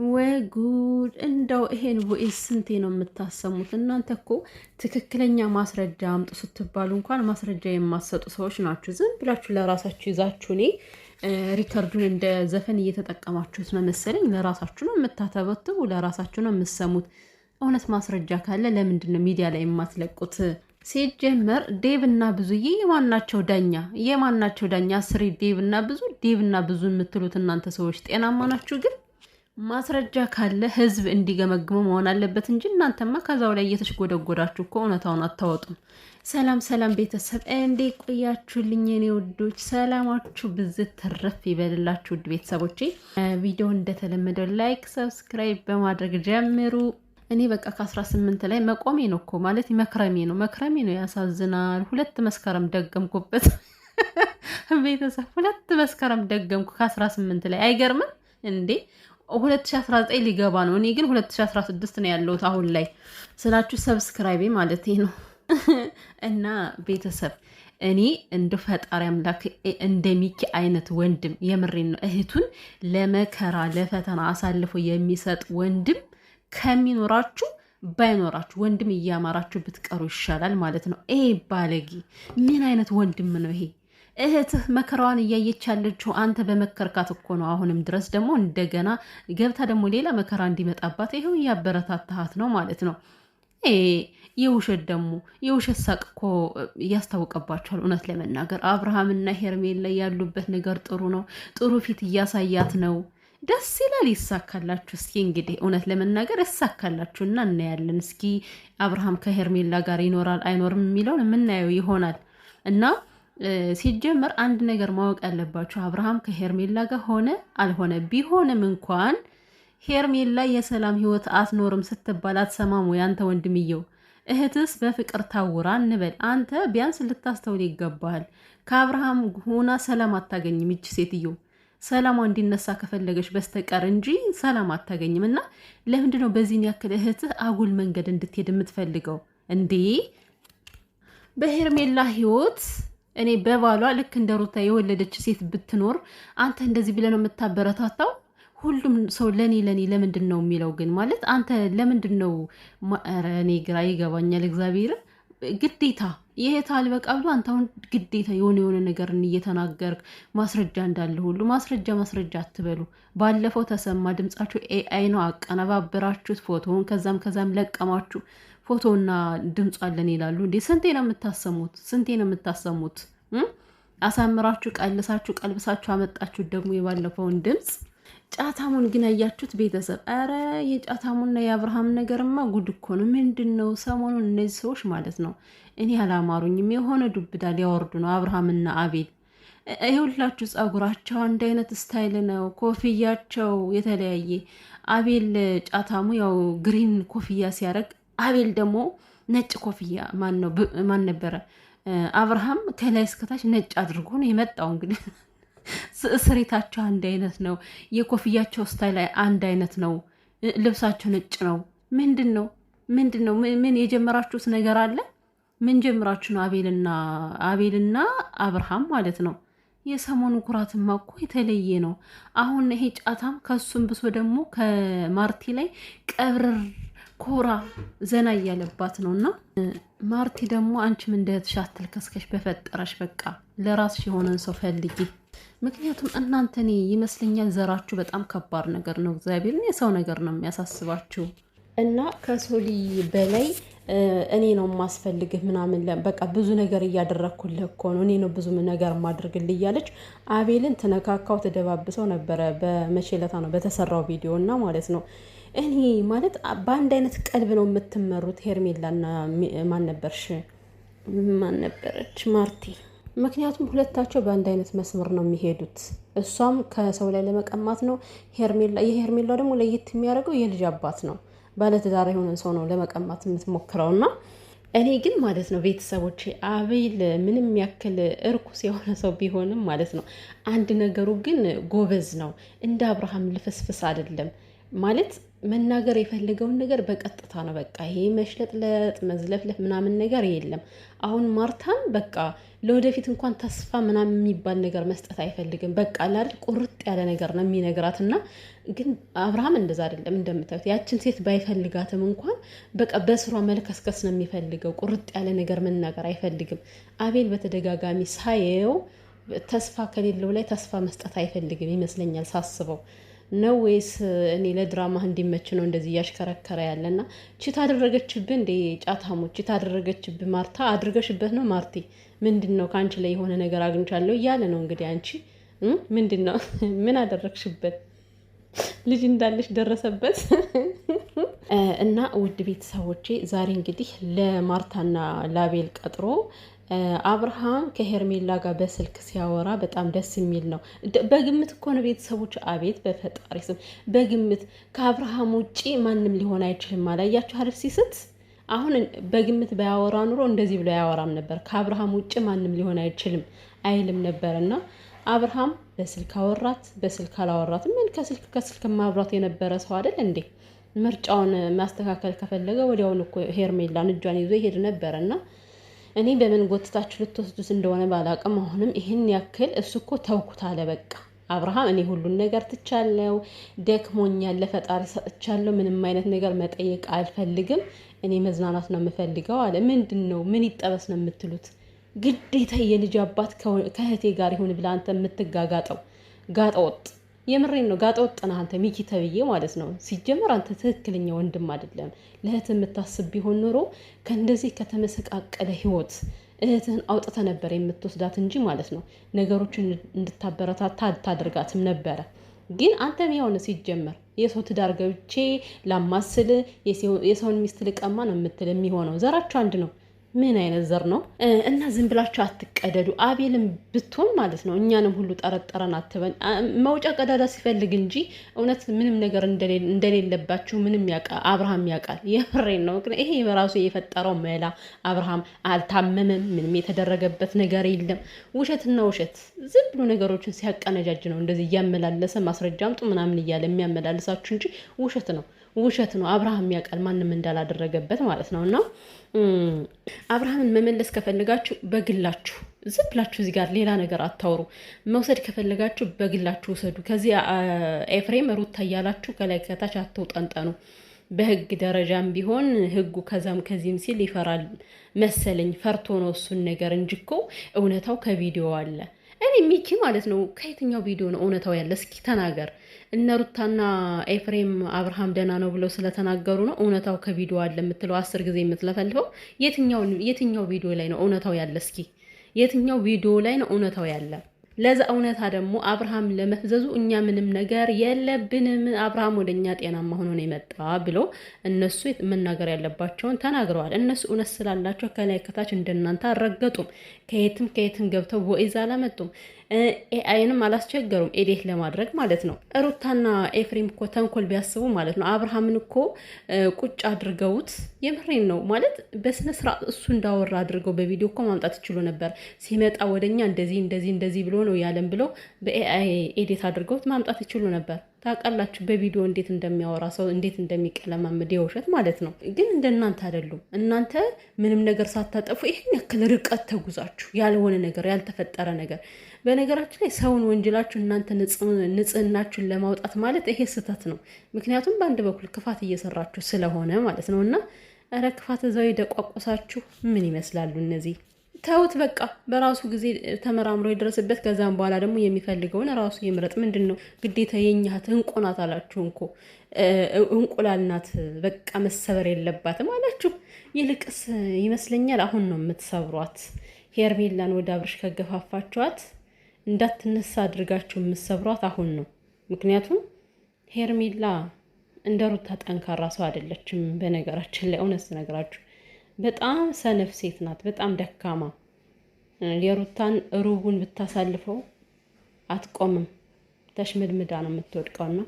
ወይ ጉድ! እንደው ይሄን ቮይስ ስንቴ ነው የምታሰሙት? እናንተ እኮ ትክክለኛ ማስረጃ አምጡ ስትባሉ እንኳን ማስረጃ የማሰጡ ሰዎች ናችሁ። ዝም ብላችሁ ለራሳችሁ ይዛችሁ እኔ ሪከርዱን እንደ ዘፈን እየተጠቀማችሁት ነው መሰለኝ። ለራሳችሁ ነው የምታተበትቡ፣ ለራሳችሁ ነው የምትሰሙት። እውነት ማስረጃ ካለ ለምንድን ነው ሚዲያ ላይ የማትለቁት? ሲጀመር ዴቭ እና ብዙዬ የማናቸው ዳኛ? የማናቸው ዳኛ? ስሪ ዴቭ እና ብዙ ዴቭ እና ብዙ የምትሉት እናንተ ሰዎች ጤናማ ናችሁ? ግን ማስረጃ ካለ ህዝብ እንዲገመግመው መሆን አለበት እንጂ እናንተማ ከዛው ላይ እየተሽጎደጎዳችሁ እኮ እውነታውን አታወጡም። ሰላም ሰላም ቤተሰብ እንዴ ቆያችሁልኝ? የኔ ውዶች ሰላማችሁ ብዝት ተረፍ ይበልላችሁ። ውድ ቤተሰቦቼ ቪዲዮ እንደተለመደው ላይክ፣ ሰብስክራይብ በማድረግ ጀምሩ። እኔ በቃ ከ18 ላይ መቆሜ ነው እኮ ማለት መክረሜ ነው። ያሳዝናል። 2 መስከረም ደገምኩበት ቤተሰብ 2 መስከረም ደገምኩ ከ18 ላይ። አይገርምም እንዴ? 2019 ሊገባ ነው። እኔ ግን 2016 ነው ያለሁት አሁን ላይ ስላችሁ ሰብስክራይቤ ማለት ነው። እና ቤተሰብ እኔ እንደ ፈጣሪ አምላክ እንደ ሚኪ አይነት ወንድም የምሬን ነው እህቱን ለመከራ ለፈተና አሳልፎ የሚሰጥ ወንድም ከሚኖራችሁ ባይኖራችሁ ወንድም እያማራችሁ ብትቀሩ ይሻላል ማለት ነው። ይሄ ባለጌ ምን አይነት ወንድም ነው ይሄ? እህትህ መከራዋን እያየች ያለችው አንተ በመከርካት እኮ ነው። አሁንም ድረስ ደግሞ እንደገና ገብታ ደግሞ ሌላ መከራ እንዲመጣባት ይኸው እያበረታታሃት ነው ማለት ነው። የውሸት ሳቅ እኮ እያስታወቀባቸዋል። እውነት ለመናገር አብርሃምና ሄርሜላ ያሉበት ነገር ጥሩ ነው። ጥሩ ፊት እያሳያት ነው። ደስ ይላል። ይሳካላችሁ። እስኪ እንግዲህ እውነት ለመናገር ይሳካላችሁ እና እናያለን። እስኪ አብርሃም ከሄርሜላ ጋር ይኖራል አይኖርም የሚለውን የምናየው ይሆናል። እና ሲጀመር አንድ ነገር ማወቅ ያለባችሁ አብርሃም ከሄርሜላ ጋር ሆነ አልሆነ ቢሆንም እንኳን ሄርሜላ የሰላም ህይወት አትኖርም ስትባል አትሰማሙ? ያንተ ወንድምየው እህትስ በፍቅር ታውራ እንበል። አንተ ቢያንስ ልታስተውል ይገባሃል። ከአብርሃም ሆና ሰላም አታገኝም ይች ሴትዮ። ሰላሟ እንዲነሳ ከፈለገች በስተቀር እንጂ ሰላም አታገኝም። እና ለምንድነው በዚህን ያክል እህትህ አጉል መንገድ እንድትሄድ የምትፈልገው እንዴ? በሄርሜላ ህይወት እኔ በባሏ ልክ እንደ ሩታ የወለደች ሴት ብትኖር አንተ እንደዚህ ብለህ ነው የምታበረታታው? ሁሉም ሰው ለኔ ለምንድን ነው የሚለው? ግን ማለት አንተ ለምንድን ነው? እኔ ግራ ይገባኛል። እግዚአብሔር ግዴታ ይሄ ታልበቃ ብሎ አንተ አሁን ግዴታ የሆነ ነገርን እየተናገርክ ማስረጃ እንዳለ ሁሉ ማስረጃ አትበሉ። ባለፈው ተሰማ ድምጻችሁ ኤአይ ነው አቀነባበራችሁት፣ ፎቶውን ከዛም ለቀማችሁ። ፎቶና ድምጿ አለን ይላሉ እንዴ? ስንቴ ነው የምታሰሙት? አሳምራችሁ ቀልብሳችሁ አመጣችሁት ደግሞ የባለፈውን ድምፅ። ጫታሙን ግን አያችሁት ቤተሰብ? አረ የጫታሙና የአብርሃም ነገርማ ጉድ እኮ ነው። ምንድን ነው ሰሞኑን እነዚህ ሰዎች ማለት ነው እኔ አላማሩኝም። የሆነ ዱብዳ ሊያወርዱ ነው አብርሃምና አቤል። ይኸውላችሁ ጸጉራቸው አንድ አይነት ስታይል ነው፣ ኮፍያቸው የተለያየ። አቤል ጫታሙ ያው ግሪን ኮፍያ ሲያደርግ፣ አቤል ደግሞ ነጭ ኮፍያ ማን ነበረ? አብርሃም ከላይ እስከታች ነጭ አድርጎ ነው የመጣው። እንግዲህ ስሬታቸው አንድ አይነት ነው። የኮፍያቸው ስታይል አንድ አይነት ነው። ልብሳቸው ነጭ ነው። ምንድን ነው? ምን የጀመራችሁት ነገር አለ? ምን ጀምራችሁ ነው? አቤልና አብርሃም ማለት ነው። የሰሞኑ ኩራትማ እኮ የተለየ ነው። አሁን ይሄ ጫታም ከሱም ብሶ ደግሞ ከማርቲ ላይ ቀብረር ኮራ ዘና እያለባት ነው። እና ማርቲ ደግሞ አንቺም እንደተሻትል ከስከሽ በፈጠረሽ በቃ ለራስሽ የሆነን ሰው ፈልጊ። ምክንያቱም እናንተ እኔ ይመስለኛል ዘራችሁ በጣም ከባድ ነገር ነው። እግዚአብሔርን የሰው ነገር ነው የሚያሳስባችሁ። እና ከሶሊ በላይ እኔ ነው የማስፈልግህ ምናምን በቃ ብዙ ነገር እያደረግኩልህ እኮ ነው፣ እኔ ነው ብዙ ነገር ማድረግልህ እያለች አቤልን ትነካካው ትደባብሰው ነበረ። በመቼለታ ነው በተሰራው ቪዲዮ እና ማለት ነው። እኔ ማለት በአንድ አይነት ቀልብ ነው የምትመሩት። ሄርሜላና ማን ነበረች ማርቲ። ምክንያቱም ሁለታቸው በአንድ አይነት መስመር ነው የሚሄዱት። እሷም ከሰው ላይ ለመቀማት ነው። የሄርሜላ ደግሞ ለየት የሚያደርገው የልጅ አባት ነው። ባለትዳር የሆነን ሰው ነው ለመቀማት የምትሞክረውና እኔ ግን ማለት ነው ቤተሰቦች አቤል ምንም ያክል እርኩስ የሆነ ሰው ቢሆንም ማለት ነው አንድ ነገሩ ግን ጎበዝ ነው። እንደ አብርሃም ልፍስፍስ አይደለም። ማለት መናገር የፈለገውን ነገር በቀጥታ ነው። በቃ ይሄ መሽለጥለጥ መዝለፍለፍ ምናምን ነገር የለም። አሁን ማርታን በቃ ለወደፊት እንኳን ተስፋ ምናምን የሚባል ነገር መስጠት አይፈልግም። በቃ አይደል ቁርጥ ያለ ነገር ነው የሚነግራት። እና ግን አብርሃም እንደዛ አይደለም። እንደምታዩት ያችን ሴት ባይፈልጋትም እንኳን በቃ በስሯ መልከስከስ ነው የሚፈልገው። ቁርጥ ያለ ነገር መናገር አይፈልግም። አቤል በተደጋጋሚ ሳየው ተስፋ ከሌለው ላይ ተስፋ መስጠት አይፈልግም ይመስለኛል ሳስበው ነው። ወይስ እኔ ለድራማ እንዲመች ነው እንደዚህ እያሽከረከረ ያለና ቺት አደረገችብህ እንዴ? ጫታሙ ቺት አደረገችብህ ማርታ? አድርገሽበት ነው ማርቴ? ምንድን ነው ከአንቺ ላይ የሆነ ነገር አግኝቻለሁ እያለ ነው እንግዲህ። አንቺ ምንድን ነው ምን አደረግሽበት? ልጅ እንዳለሽ ደረሰበት? እና ውድ ቤተሰቦቼ ዛሬ እንግዲህ ለማርታና ላቤል ቀጥሮ አብርሃም ከሄርሜላ ጋር በስልክ ሲያወራ በጣም ደስ የሚል ነው። በግምት እኮ ነው ቤተሰቦች። አቤት በፈጣሪ ስም በግምት ከአብርሃም ውጪ ማንም ሊሆን አይችልም። አላያችሁ አይደል ሲስት። አሁን በግምት ባያወራ ኑሮ እንደዚህ ብሎ አያወራም ነበር። ከአብርሃም ውጪ ማንም ሊሆን አይችልም አይልም ነበር። እና አብርሃም በስልክ አወራት፣ በስልክ አላወራትም። ምን ከስልክ ማብራት የነበረ ሰው አይደል እንዴ? ምርጫውን ማስተካከል ከፈለገ ወዲያውኑ እኮ ሄርሜላን እጇን ይዞ ይሄድ ነበር። እና እኔ በምን ጎትታችሁ ልትወስዱት እንደሆነ ባላቅም አሁንም ይህን ያክል እሱ እኮ ተውኩት አለ። በቃ አብርሃም እኔ ሁሉን ነገር ትቻለው፣ ደክሞኛል፣ ለፈጣሪ ሰጥቻለሁ፣ ምንም አይነት ነገር መጠየቅ አልፈልግም፣ እኔ መዝናናት ነው የምፈልገው አለ። ምንድን ነው ምን ይጠበስ ነው የምትሉት? ግዴታ የልጅ አባት ከእህቴ ጋር ይሁን ብለህ አንተ የምትጋጋጠው ጋጠ ወጥ። የምሬን ነው። ጋጠ ወጥ ነህ አንተ ሚኪ ተብዬ ማለት ነው። ሲጀመር አንተ ትክክለኛ ወንድም አይደለም። ለእህት የምታስብ ቢሆን ኖሮ ከእንደዚህ ከተመሰቃቀለ ህይወት እህትህን አውጥተ ነበር የምትወስዳት እንጂ ማለት ነው ነገሮችን እንድታበረታታ አታደርጋትም ነበረ። ግን አንተም የሆነ ሲጀመር የሰው ትዳር ገብቼ ላማስል የሰውን ሚስት ልቀማ ነው የምትል የሚሆነው። ዘራቸው አንድ ነው። ምን አይነት ዘር ነው? እና ዝም ብላችሁ አትቀደዱ። አቤልም ብትሆን ማለት ነው እኛንም ሁሉ ጠረጠረን አትበን። መውጫ ቀዳዳ ሲፈልግ እንጂ እውነት ምንም ነገር እንደሌለባችሁ ምንም ያውቃል፣ አብርሃም ያውቃል። የፍሬን ነው። ይሄ በራሱ የፈጠረው መላ። አብርሃም አልታመመም፣ ምንም የተደረገበት ነገር የለም። ውሸትና ውሸት ዝም ብሎ ነገሮችን ሲያቀነጃጅ ነው እንደዚህ እያመላለሰ ማስረጃ አምጡ ምናምን እያለ የሚያመላልሳችሁ እንጂ ውሸት ነው። አብርሃም ያውቃል ማንም እንዳላደረገበት ማለት ነው። እና አብርሃምን መመለስ ከፈለጋችሁ በግላችሁ ዝም ብላችሁ እዚህ ጋር ሌላ ነገር አታውሩ። መውሰድ ከፈለጋችሁ በግላችሁ ውሰዱ። ከዚህ ኤፍሬም ሩታ እያላችሁ ከላይ ከታች አትውጠንጠኑ። በህግ ደረጃም ቢሆን ህጉ ከዛም ከዚህም ሲል ይፈራል መሰለኝ። ፈርቶ ነው እሱን ነገር እንጂ እኮ እውነታው ከቪዲዮ አለ። እኔ ሚኪ ማለት ነው ከየትኛው ቪዲዮ ነው እውነታው ያለ? እስኪ ተናገር። እነ ሩታና ኤፍሬም አብርሃም ደህና ነው ብለው ስለተናገሩ ነው እውነታው ከቪዲዮ አለ የምትለው 10 ጊዜ የምትለፈልፈው? የትኛው ቪዲዮ ላይ ነው እውነታው ያለ? እስኪ የትኛው ቪዲዮ ላይ ነው እውነታው ያለ? ለዛ እውነታ ደግሞ አብርሃም ለመፍዘዙ እኛ ምንም ነገር የለብንም፣ አብርሃም ወደኛ ጤናማ ሆኖ ነው የመጣ ብሎ እነሱ መናገር ያለባቸውን ተናግረዋል። እነሱ እውነት ስላላቸው ከላይ ከታች እንደናንተ አልረገጡም። ከየትም ገብተው ቦይዝ አላመጡም። ኤአይንም አላስቸገሩም ኤዴት ለማድረግ ማለት ነው። ሩታና ኤፍሬም እኮ ተንኮል ቢያስቡ ማለት ነው አብርሃምን እኮ ቁጭ አድርገውት የምሬን ነው ማለት በስነ ስርዓት እሱ እንዳወራ አድርገው በቪዲዮ እኮ ማምጣት ይችሉ ነበር። ሲመጣ ወደኛ እንደዚህ ብሎ ነው ያለን ብለው በኤአይ ኤዴት አድርገውት ማምጣት ይችሉ ነበር። ታውቃላችሁ በቪዲዮ እንዴት እንደሚያወራ ሰው እንዴት እንደሚቀለማመድ የውሸት ማለት ነው። ግን እንደናንተ አይደሉም። እናንተ ምንም ነገር ሳታጠፉ ይህን ያክል ርቀት ተጉዛችሁ ያልሆነ ነገር ያልተፈጠረ ነገር። በነገራችን ላይ ሰውን ወንጅላችሁ እናንተ ንጽህናችሁን ለማውጣት ማለት ይሄ ስህተት ነው። ምክንያቱም በአንድ በኩል ክፋት እየሰራችሁ ስለሆነ ማለት ነው። እና ኧረ ክፋት እዛው የደቋቆሳችሁ ምን ይመስላሉ እነዚህ? ተውት በቃ በራሱ ጊዜ ተመራምሮ የደረሰበት። ከዛም በኋላ ደግሞ የሚፈልገውን ራሱ ይምረጥ። ምንድን ነው ግዴታ የኛት እንቁ ናት አላችሁ እንኮ እንቁላል ናት በቃ መሰበር የለባትም አላችሁ። ይልቅስ ይመስለኛል አሁን ነው የምትሰብሯት። ሄርሜላን ወደ አብርሽ ከገፋፋችኋት እንዳትነሳ አድርጋችሁ የምትሰብሯት አሁን ነው። ምክንያቱም ሄርሜላ እንደ ሩታ ጠንካራ ሰው አይደለችም። በነገራችን ላይ እውነት ስነግራችሁ በጣም ሰነፍ ሴት ናት። በጣም ደካማ። የሩታን ሩቡን ብታሳልፈው አትቆምም። ተሽምድምዳ ነው የምትወድቀውና